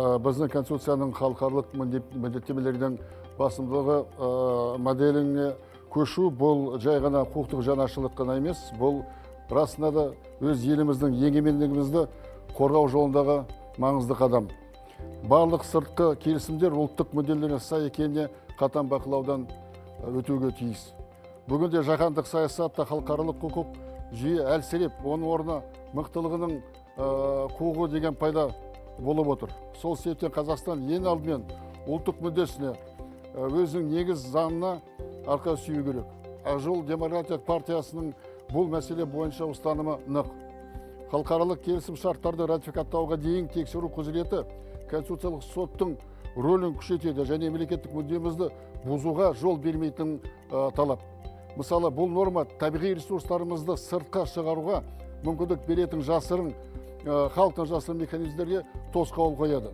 Біздің Конституцияның халықаралық міндеттемелердің басымдылығы моделіне көшу бұл жай ғана құқықтық жаңашылық қана емес, бұл расында да өз еліміздің егемендігімізді қорғау жолындағы маңызды қадам. Барлық сыртқы келісімдер ұлттық мүдделеріне сай екеніне қатаң бақылаудан өтуге тиіс. Бүгінде жаһандық саясатта халықаралық құқық жүйе әлсіреп, оның орнына мықтылығының қуығы деген пайда болып отыр. Сол себептен Қазақстан ең алдымен ұлттық мүддесіне, өзінің негіз заңына арқа сүйеу керек. Ақ жол демократиялық партиясының бұл мәселе бойынша ұстанымы нық. Халықаралық келісім шарттарды ратификаттауға дейін тексеру құзыреті Конституциялық соттың рөлін күшейтеді және мемлекеттік мүддемізді бұзуға жол бермейтін талап. Мысалы, бұл норма табиғи ресурстарымызды сыртқа шығаруға мүмкіндік беретін жасырын, халықтың жасырын механизмдерге тосқауыл қояды.